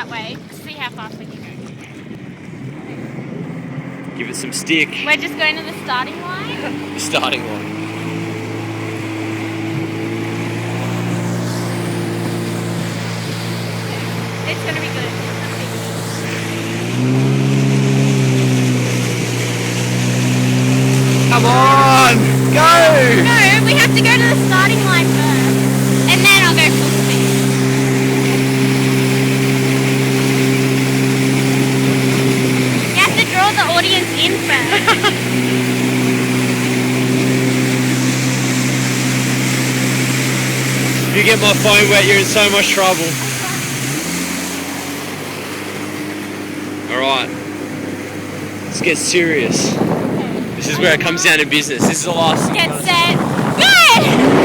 that way. See how fast we can go. Give it some stick. We're just going to the starting line. The starting line. It's going to be good. Come on! Go! No, we have to go to the starting line first. And then I'll go full speed. You have to draw the audience in first. If you get my phone wet, you're in so much trouble. Alright. Let's get serious. This is where it comes down to business. This is the last thing. Get set, go!